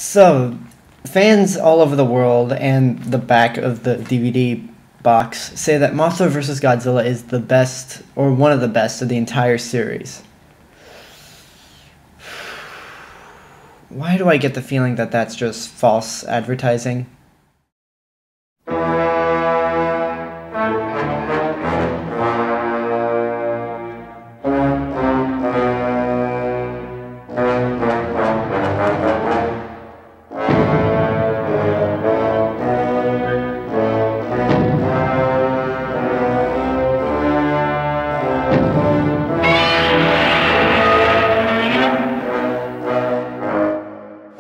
So, fans all over the world and the back of the DVD box say that Mothra vs. Godzilla is the best, or one of the best, of the entire series. Why do I get the feeling that that's just false advertising?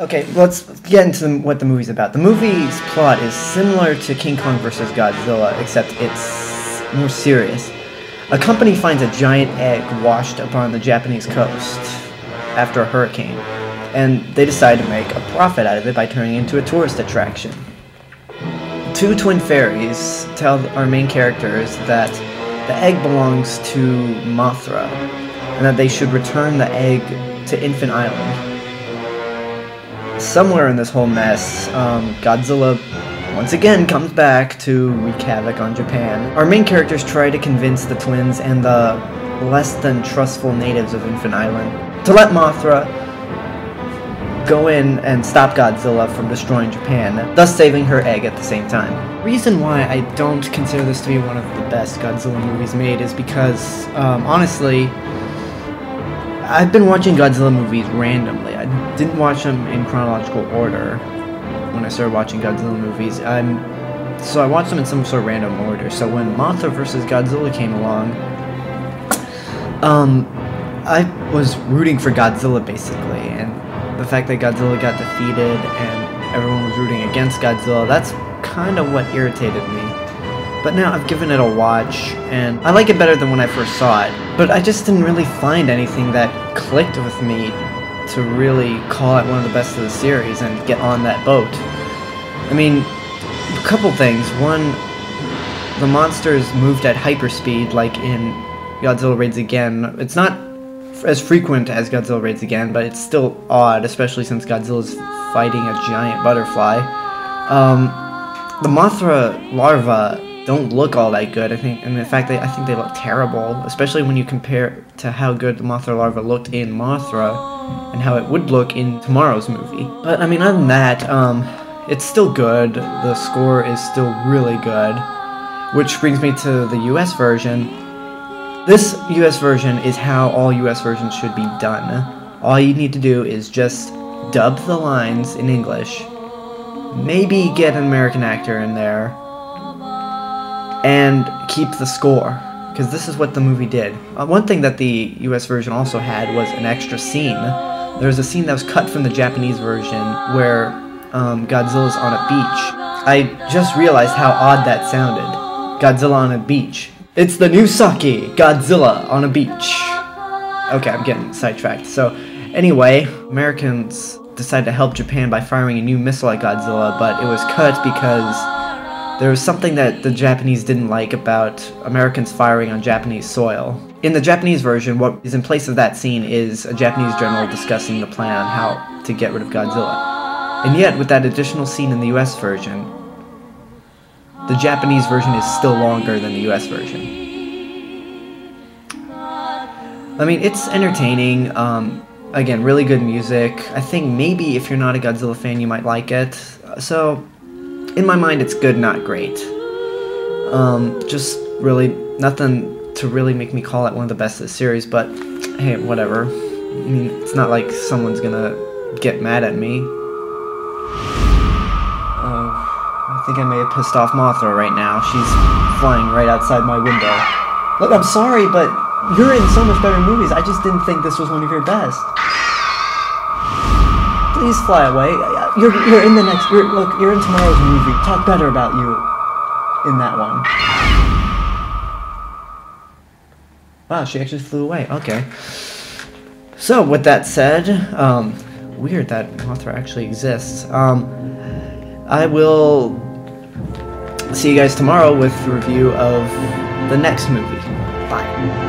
Okay, let's get into what the movie's about. The movie's plot is similar to King Kong vs. Godzilla, except it's more serious. A company finds a giant egg washed upon the Japanese coast after a hurricane, and they decide to make a profit out of it by turning it into a tourist attraction. Two twin fairies tell our main characters that the egg belongs to Mothra, and that they should return the egg to Infant Island. Somewhere in this whole mess, Godzilla once again comes back to wreak havoc on Japan. Our main characters try to convince the twins and the less than trustful natives of Infant Island to let Mothra go in and stop Godzilla from destroying Japan, thus saving her egg at the same time. The reason why I don't consider this to be one of the best Godzilla movies made is because, honestly, I've been watching Godzilla movies randomly. I didn't watch them in chronological order when I started watching Godzilla movies. So I watched them in some sort of random order. So when Mothra vs. Godzilla came along, I was rooting for Godzilla basically, and the fact that Godzilla got defeated and everyone was rooting against Godzilla, that's kind of what irritated me. But now I've given it a watch, and I like it better than when I first saw it. But I just didn't really find anything that clicked with me to really call it one of the best of the series and get on that boat. I mean, a couple things. One, the monsters moved at hyperspeed, like in Godzilla Raids Again. It's not as frequent as Godzilla Raids Again, but it's still odd, especially since Godzilla's fighting a giant butterfly. The Mothra larvae don't look all that good. I think they look terrible, especially when you compare to how good the Mothra larva looked in Mothra and how it would look in tomorrow's movie. But I mean, other than that, it's still good. The score is still really good, which brings me to the US version. This US version is how all US versions should be done. All you need to do is just dub the lines in English, maybe get an American actor in there, and keep the score, because this is what the movie did. One thing that the US version also had was an extra scene. There was a scene that was cut from the Japanese version where Godzilla's on a beach. I just realized how odd that sounded. Godzilla on a beach. It's the new sake, Godzilla on a beach. Okay, I'm getting sidetracked. So, anyway, Americans decided to help Japan by firing a new missile at Godzilla, but it was cut because there was something that the Japanese didn't like about Americans firing on Japanese soil. In the Japanese version, what is in place of that scene is a Japanese general discussing the plan on how to get rid of Godzilla. And yet, with that additional scene in the US version, the Japanese version is still longer than the US version. I mean, it's entertaining. Again, really good music. I think maybe if you're not a Godzilla fan, you might like it. So, in my mind, it's good, not great. Just really nothing to really make me call it one of the best of the series, but hey, whatever. I mean, it's not like someone's gonna get mad at me. I think I may have pissed off Mothra right now. She's flying right outside my window. Look, I'm sorry, but you're in so much better movies. I just didn't think this was one of your best. Please fly away. You're in the next. You're in tomorrow's movie. Talk better about you in that one. Wow, she actually flew away. Okay. So with that said, weird that Mothra actually exists. I will see you guys tomorrow with the review of the next movie. Bye.